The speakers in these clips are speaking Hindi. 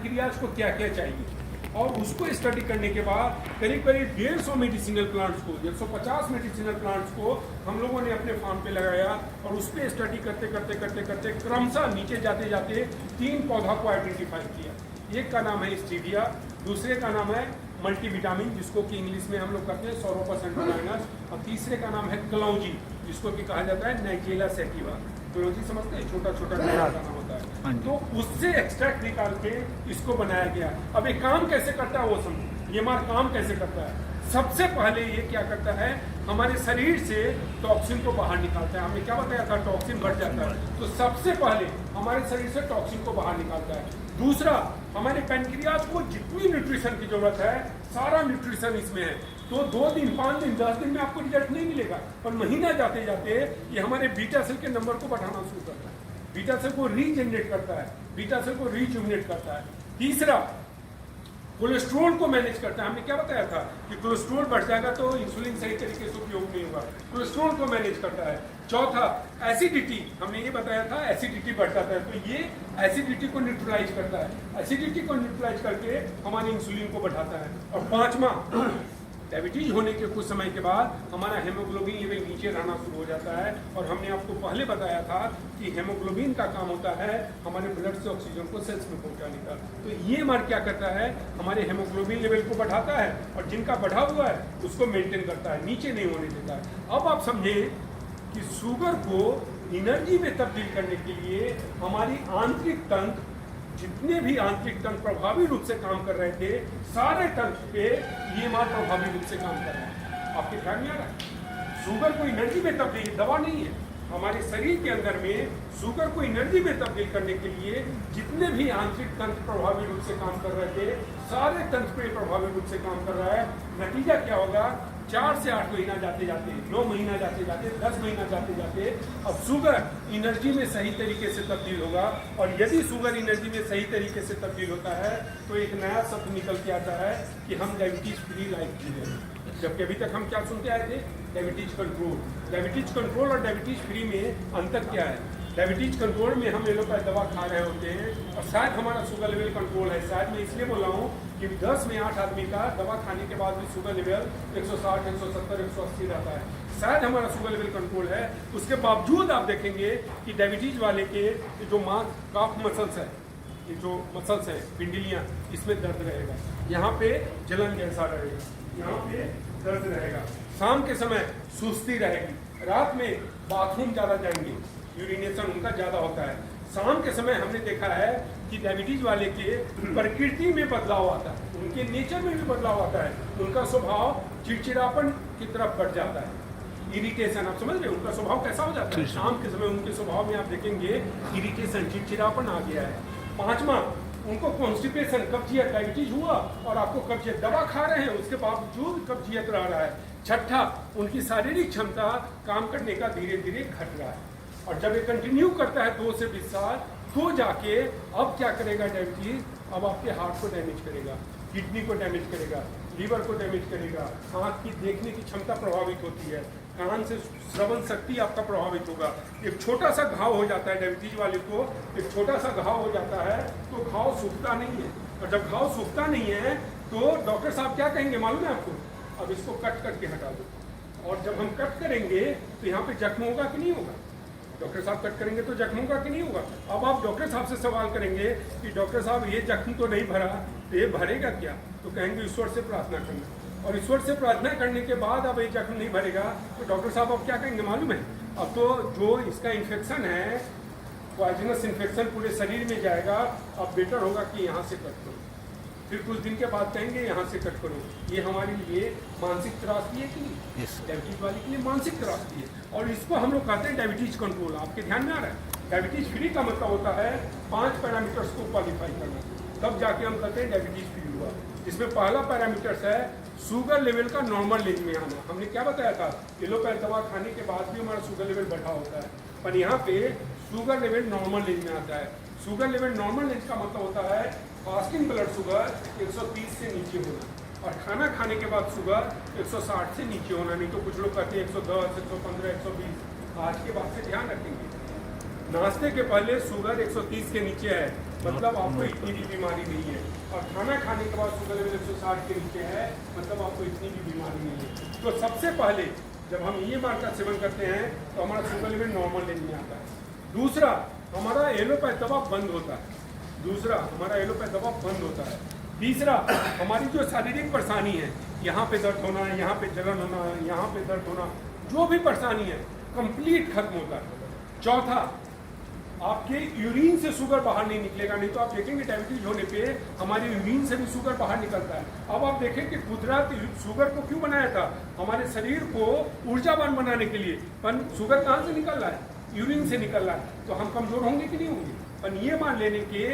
पैनक्रियाज को क्या क्या चाहिए, और उसको स्टडी करने के बाद करीब करीब 150 मेडिसिनल प्लांट्स को, 150 मेडिसिनल प्लांट्स को हम लोगों ने अपने फार्म पे लगाया और उस पर स्टडी करते करते करते करते क्रमशः नीचे जाते जाते 3 पौधा को आइडेंटिफाई किया। एक का नाम है स्टीविया, दूसरे का नाम है मल्टीविटामिन जिसको कि इंग्लिश में हम लोग कहते हैं सोरोपस एंटोलाइनस, और तीसरे का नाम है क्लाउजी जिसको कि कहा जाता है नाइजेला सैटिवा। क्लाउजी समझते हैं, छोटा छोटा नाम होता है। तो उससे एक्सट्रैक्ट निकाल के इसको बनाया गया। अब ये काम कैसे करता है वो समझो। ये मार काम कैसे करता है, सबसे पहले ये क्या करता है, हमारे शरीर से टॉक्सिन को बाहर निकालता है। हमने क्या बताया था, टॉक्सिन बढ़ जाता है, तो सबसे पहले हमारे शरीर से टॉक्सिन को बाहर निकालता है। दूसरा, हमारे पैनक्रियाज को जितनी न्यूट्रिशन की जरूरत है सारा न्यूट्रिशन इसमें है। तो 2 दिन 5 दिन 10 दिन में आपको रिजल्ट नहीं मिलेगा, पर महीना जाते जाते ये हमारे बीटा सेल के नंबर को बढ़ाना शुरू करता है, बीटा सेल को रीजनरेट करता है, बीटा सेल को रिजुविनेट करता है। तीसरा, कोलेस्ट्रॉल को मैनेज करता है। हमने क्या बताया था कि कोलेस्ट्रॉल बढ़ जाएगा तो इंसुलिन सही तरीके से उपयोग नहीं होगा, कोलेस्ट्रॉल को मैनेज करता है। चौथा, एसिडिटी, हमने ये बताया था एसिडिटी बढ़ जाता है, तो ये एसिडिटी को न्यूट्रलाइज करता है, एसिडिटी को न्यूट्रलाइज करके हमारे इंसुलिन को बढ़ाता है। और पांचवा, डायबिटीज होने के कुछ समय के बाद हमारा हेमोग्लोबिन लेवल नीचे रहना शुरू हो जाता है, और हमने आपको पहले बताया था कि हेमोग्लोबिन का काम होता है हमारे ब्लड से ऑक्सीजन को सेल्स में पहुंचाने का। तो ये मार क्या करता है, हमारे हेमोग्लोबिन लेवल को बढ़ाता है, और जिनका बढ़ा हुआ है उसको मेंटेन करता है, नीचे नहीं होने देता है। अब आप समझे कि शुगर को एनर्जी में तब्दील करने के लिए हमारी आंतरिक तंत्र, जितने भी आंतरिक तंत्र प्रभावी रूप से काम कर रहे थे, सारे तंत्र पे ये मार प्रभावी रूप से काम कर रहा है। आपके ध्यान में आ रहा है, शुगर को एनर्जी में तब्दील दवा नहीं है, हमारे शरीर के अंदर में शुगर को एनर्जी में तब्दील करने के लिए जितने भी आंतरिक तंत्र प्रभावी रूप से काम कर रहे थे सारे तंत्र पे प्रभावी रूप से काम कर रहा है। नतीजा क्या होगा, 4 से 8 महीना जाते जाते, 9 महीना जाते जाते, 10 महीना जाते जाते अब शुगर एनर्जी में सही तरीके से तब्दील होगा। और यदि शुगर एनर्जी में सही तरीके से तब्दील होता है तो एक नया शब्द निकल के आता है कि हम डायबिटीज फ्री लाइफ जी रहे हैं। जबकि अभी तक हम क्या सुनते आए थे, डायबिटीज कंट्रोल। डायबिटीज कंट्रोल और डायबिटीज फ्री में अंतर क्या है, डायबिटीज कंट्रोल में हम एलोपैथ दवा खा रहे होते हैं और शायद हमारा शुगर लेवल कंट्रोल है। शायद मैं इसलिए बोल रहा हूँ कि 10 में 8 आदमी का दवा खाने के बाद भी शुगर लेवल 160, 170, 180 रहता है, शायद हमारा शुगर लेवल कंट्रोल है। उसके बावजूद आप देखेंगे कि डायबिटीज वाले के जो मांस काफ मसल्स है, ये जो मसल्स है पिंडलियाँ, इसमें दर्द रहेगा, यहाँ पे जलन जैसा रहेगा, यहाँ पे दर्द रहेगा, शाम के समय सुस्ती रहेगी, रात में बाथरूम ज़्यादा जाएंगे, यूरिनेशन उनका ज़्यादा होता है। शाम के समय हमने देखा है कि डायबिटीज वाले के प्रकृति में बदलाव आता है, उनके नेचर में भी बदलाव आता है, उनका स्वभाव चिड़चिड़ापन की तरफ बढ़ जाता है, इरिटेशन। आप समझ रहे हैं उनका स्वभाव कैसा हो जाता है, शाम के समय उनके स्वभाव में आप देखेंगे इरिटेशन, चिड़चिड़ापन आ गया है। पांचवा, उनको कॉन्स्टिपेशन, कब्जियत, डायबिटीज हुआ और आपको कब्जियत, दवा खा रहे हैं उसके बावजूद कब्जियत रह रहा है। छठा, उनकी शारीरिक क्षमता काम करने का धीरे धीरे घट रहा है, और जब ये कंटिन्यू करता है 2 से 20 साल तो जाके अब क्या करेगा डायबिटीज, अब आपके हार्ट को डैमेज करेगा, किडनी को डैमेज करेगा, लीवर को डैमेज करेगा, आँख की देखने की क्षमता प्रभावित होती है, कान से श्रवण शक्ति आपका प्रभावित होगा। एक छोटा सा घाव हो जाता है डायबिटीज वाले को, एक छोटा सा घाव हो जाता है तो घाव सूखता नहीं है, और जब घाव सूखता नहीं है तो डॉक्टर साहब क्या कहेंगे मालूम है आपको, अब इसको कट करके हटा दो। और जब हम कट करेंगे तो यहाँ पे जख्म होगा कि नहीं होगा, डॉक्टर साहब कट करेंगे तो जख्म होगा कि नहीं होगा। अब आप डॉक्टर साहब से सवाल करेंगे कि डॉक्टर साहब ये जख्म तो नहीं भरा, तो ये भरेगा क्या, तो कहेंगे ईश्वर से प्रार्थना करना, और ईश्वर से प्रार्थना करने के बाद अब ये जख्म नहीं भरेगा तो डॉक्टर साहब अब क्या कहेंगे मालूम है, अब तो जो इसका इन्फेक्शन है, पॉइजनस इन्फेक्शन पूरे शरीर में जाएगा, अब बेटर होगा कि यहाँ से कट करो। फिर कुछ दिन के बाद कहेंगे यहाँ से कट करो। ये हमारे लिए मानसिक त्रासदी है कि नहीं, डायबिटीज वाले के लिए मानसिक त्रासदी है, और इसको हम लोग कहते हैं डायबिटीज कंट्रोल। आपके ध्यान में आ रहा है, डायबिटीज फ्री का मतलब होता है 5 पैरामीटर्स को क्वालिफाई करना, तब जाके हम कहते हैं डायबिटीज फ्री हुआ। इसमें पहला पैरामीटर्स है शुगर लेवल का नॉर्मल रेंज में आना। हमने क्या बताया था, एलोपैथ दवा खाने के बाद भी हमारा शुगर लेवल बढ़ा होता है, पर यहाँ पे शुगर लेवल नॉर्मल रेंज में आता है। शुगर लेवल नॉर्मल रेंज का मतलब होता है फास्टिंग ब्लड शुगर 130 से नीचे होना, और खाना खाने के बाद शुगर 160 से नीचे होना, नहीं तो कुछ लोग कहते हैं 110, 115, 120। आज के बाद से ध्यान रखेंगे, नाश्ते के पहले शुगर 130 के नीचे है, मतलब आपको इतनी भी बीमारी नहीं है। और खाना खाने के बाद शुगर लेवल 160 के नीचे है, मतलब आपको इतनी भी बीमारी नहीं है। तो सबसे पहले जब हम EMR का सेवन करते हैं तो हमारा शुगर लेवल नॉर्मल रेंज में आता है। दूसरा, हमारा एलोपैथ दवा बंद होता है। तीसरा, हमारी जो शारीरिक परेशानी है, यहाँ पे दर्द होना, यहाँ पे जलन होना, यहाँ पे दर्द होना, जो भी परेशानी है कंप्लीट खत्म होता है। चौथा, आपके यूरिन से शुगर बाहर नहीं निकलेगा। नहीं तो आप देखेंगे डायबिटीज होने पे हमारे यूरिन से भी शुगर बाहर निकलता है। अब आप देखें कि कुदरत शुगर को क्यों बनाया था, हमारे शरीर को ऊर्जावान बनाने के लिए, पर शुगर कहाँ से निकल रहा है, यूरिन से निकल रहा है। तो हम कमजोर होंगे कि नहीं होंगे। पर ये मान लेने के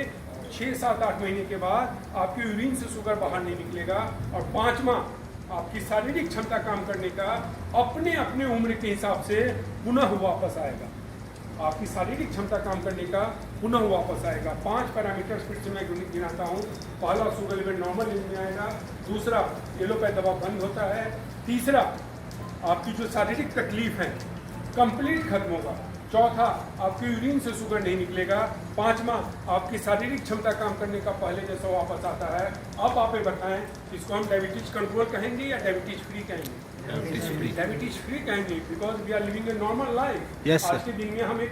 6, 7, 8 महीने के बाद आपके यूरिन से शुगर बाहर नहीं निकलेगा। और पांचवा, आपकी शारीरिक क्षमता काम करने का अपने अपने उम्र के हिसाब से पुनः वापस आएगा। आपकी शारीरिक क्षमता काम करने का पुनः वापस आएगा। 5 पैरामीटर्स फिर से मैं गिनाता हूँ। पहला, शुगर लेवल नॉर्मल रेंज में आएगा। दूसरा, एलोपैथ दवा बंद होता है। तीसरा, आपकी जो शारीरिक तकलीफ है कंप्लीट खत्म होगा। चौथा, आपके यूरिन से शुगर नहीं निकलेगा। पांचवा, आपकी शारीरिक क्षमता काम करने का पहले जैसा वापस आता है। अब आप ये बताएं, इसको हम डायबिटीज कंट्रोल कहेंगे या डायबिटीज फ्री कहेंगे? डायबिटीज फ्री कहेंगे, because we are living a normal life. आज के दिन में हम एक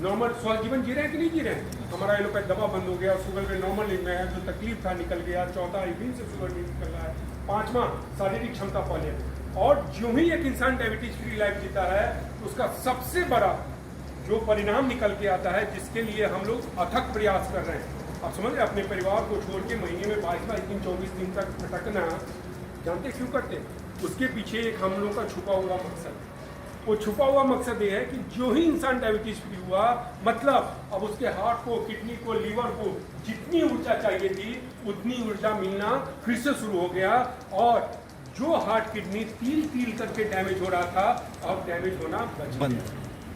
नॉर्मल स्वस्थ जीवन जी रहे हैं कि नहीं जी रहे हैं। हमारा एलोपैथ दवा बंद हो गया, शुगर में नॉर्मल रेंज में है, जो तकलीफ था निकल गया। चौथा, यूरिन से शुगर नहीं निकल रहा है। पांचवा, शारीरिक क्षमता पहले। और जो ही एक इंसान डायबिटीज फ्री लाइफ जीता है, उसका सबसे बड़ा जो परिणाम निकल के आता है, जिसके लिए हम लोग अथक प्रयास कर रहे हैं। आप समझ रहे, अपने परिवार को छोड़ के महीने में 22 दिन 24 दिन तक भटकना, जानते क्यों करते? उसके पीछे एक हम लोग का छुपा हुआ मकसद है। वो छुपा हुआ मकसद ये है कि जो ही इंसान डायबिटीज फ्री हुआ, मतलब अब उसके हार्ट को, किडनी को, लीवर को जितनी ऊर्जा चाहिए थी उतनी ऊर्जा मिलना फिर से शुरू हो गया। और जो हार्ट, किडनी तिल करके डैमेज हो रहा था, अब डैमेज होना बंद।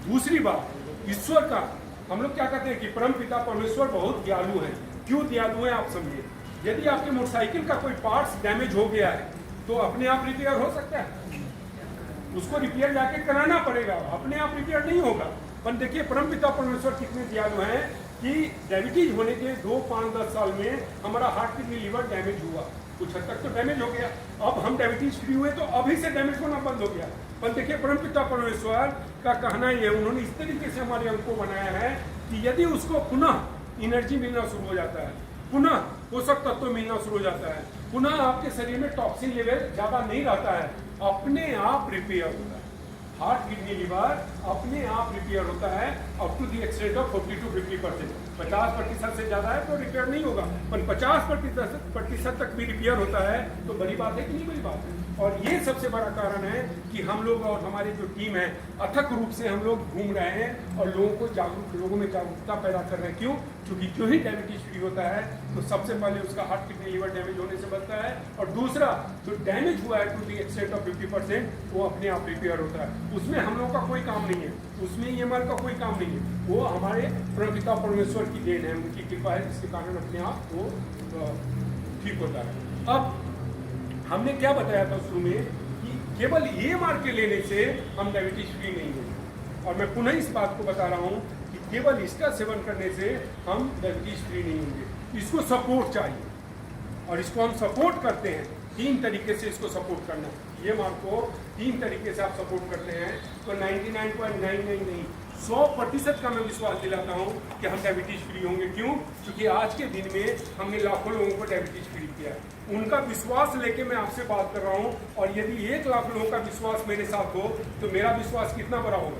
दूसरी बात, ईश्वर का, हम लोग क्या कहते हैं कि परम पिता परमेश्वर बहुत दयालु है। क्यों दयालु है आप समझिए। यदि आपके मोटरसाइकिल का कोई पार्ट्स डैमेज हो गया है तो अपने आप रिपेयर हो सकता है? उसको रिपेयर जाके कराना पड़ेगा, अपने आप रिपेयर नहीं होगा। पर देखिए परम पिता परमेश्वर कितने दयालु हैं कि डायबिटीज होने के 2, 5, 10 साल में हमारा हार्ट, किडनी, लीवर डैमेज हुआ। कुछ हद तक तो डैमेज हो गया। अब हम डायबिटीज फ्री हुए तो अभी से डैमेज होना बंद हो गया। पर देखिए परम पिता परमेश्वर का कहना ये, उन्होंने इस तरीके से हमारे अंग को बनाया है कि यदि उसको पुनः एनर्जी मिलना शुरू हो जाता है, पुनः पोषक तत्व मिलना शुरू हो जाता है, पुनः आपके शरीर में टॉक्सिन लेवल ज्यादा नहीं रहता है, अपने आप रिपेयर होता है। हार्ट, किडनी, लीवर अपने आप रिपेयर होता है up to the extent of 40 to 50%। 50% से ज्यादा है तो रिपेयर नहीं होगा, पर 50% तक भी रिपेयर होता है तो बड़ी बात है कि नहीं बड़ी बात है। और ये सबसे बड़ा कारण है कि हम लोग और हमारी जो टीम है अथक रूप से हम लोग घूम रहे हैं और लोगों में जागरूकता पैदा कर रहे हैं। क्यों? क्योंकि जो ही डायबिटीज फ्री होता है तो सबसे पहले उसका हार्ट, किडनी, लीवर डैमेज होने से बचता है। और दूसरा, जो डैमेज हुआ है टू दी एक्सटेंट ऑफ 50%, वो अपने आप रिपेयर होता है। उसमें हम लोग का कोई काम नहीं है, उसमें EMR का कोई काम नहीं है। वो हमारे परमपिता परमेश्वर की देन है, उनकी कृपा है, जिसके कारण अपने आप वो ठीक होता है। अब हमने क्या बताया था शुरू में कि केवल EMR के लेने से हम डायबिटीज फ्री नहीं होंगे। और मैं पुनः इस बात को बता रहा हूँ कि केवल इसका सेवन करने से हम डायबिटीज फ्री नहीं होंगे। इसको सपोर्ट चाहिए और इसको हम सपोर्ट करते हैं 3 तरीके से। इसको सपोर्ट करना, EMR को 3 तरीके से आप सपोर्ट करते हैं तो 99.99 नहीं 100% का मैं विश्वास दिलाता हूँ कि हम डायबिटीज फ्री होंगे। क्यों? क्योंकि आज के दिन में हमने लाखों लोगों को डायबिटीज फ्री किया है। उनका विश्वास लेके मैं आपसे बात कर रहा हूँ। और यदि 1 लाख लोगों का विश्वास मेरे साथ हो तो मेरा विश्वास कितना बड़ा होगा,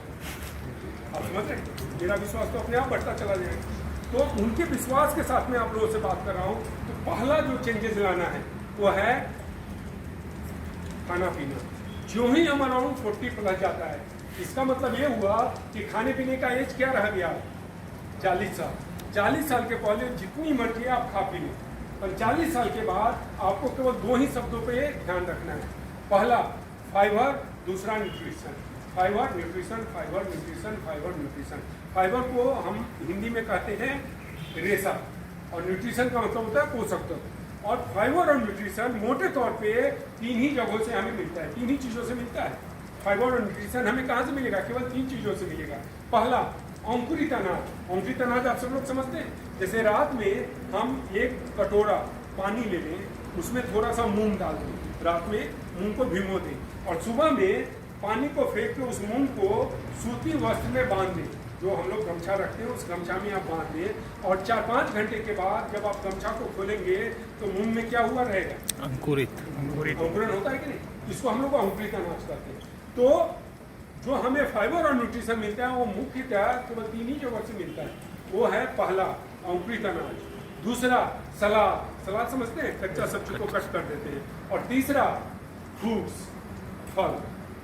आप समझ रहे हैं? मेरा विश्वास तो अपने आप बढ़ता चला जाएगा। तो उनके विश्वास के साथ में आप लोगों से बात कर रहा हूँ। तो पहला जो चेंजेस लाना है वो है खाना पीना। जो ही हम अराउंड 40+ जाता है, इसका मतलब ये हुआ कि खाने पीने का एज क्या रह गया, 40 साल। 40 साल के पहले जितनी मर्जी आप खा पी लें, पर 40 साल के बाद आपको केवल 2 ही शब्दों पे ध्यान रखना है। पहला फाइबर, दूसरा nutrition. Fibre, nutrition, fibre, nutrition, fibre, nutrition. Fibre को हम हिंदी में कहते हैं रेशा और न्यूट्रिशन का मतलब होता है पोषक तत्व। और फाइबर और न्यूट्रिशन मोटे तौर पे 3 ही जगहों से हमें मिलता है, 3 ही चीज़ों से मिलता है। फाइबर और न्यूट्रिशन हमें कहाँ से मिलेगा? केवल 3 चीज़ों से मिलेगा। पहला, अंकुरित अनाज। अंकुरित अनाज आप सब लोग समझते हैं, जैसे रात में हम एक कटोरा पानी ले लें, उसमें थोड़ा सा मूंग डाल दें, रात में मूंग को भिगो दें और सुबह में पानी को फेंक के उस मूंग को सूती वस्त्र में बांध दें, जो हम लोग गमछा रखते हैं उस गमछा में आप बांध दें और 4-5 घंटे के बाद जब आप गमछा को खोलेंगे तो मूंग में क्या हुआ रहेगा? अंकुरण होता है कि नहीं? इसको हम लोग अंकुरित अनाज कहते हैं। तो जो हमें फाइबर और न्यूट्रिशन मिलता है वो मुख्यतः केवल 3 ही जगह से मिलता है। वो है पहला अंकुरित अनाज, दूसरा सलाद, सलाद समझते हैं, कच्चा सब्जी को कट कर देते हैं, और तीसरा फ्रूट्स, फल।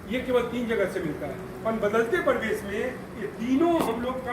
ये केवल 3 जगह से मिलता है। पर बदलते परिवेश में ये तीनों हम लोग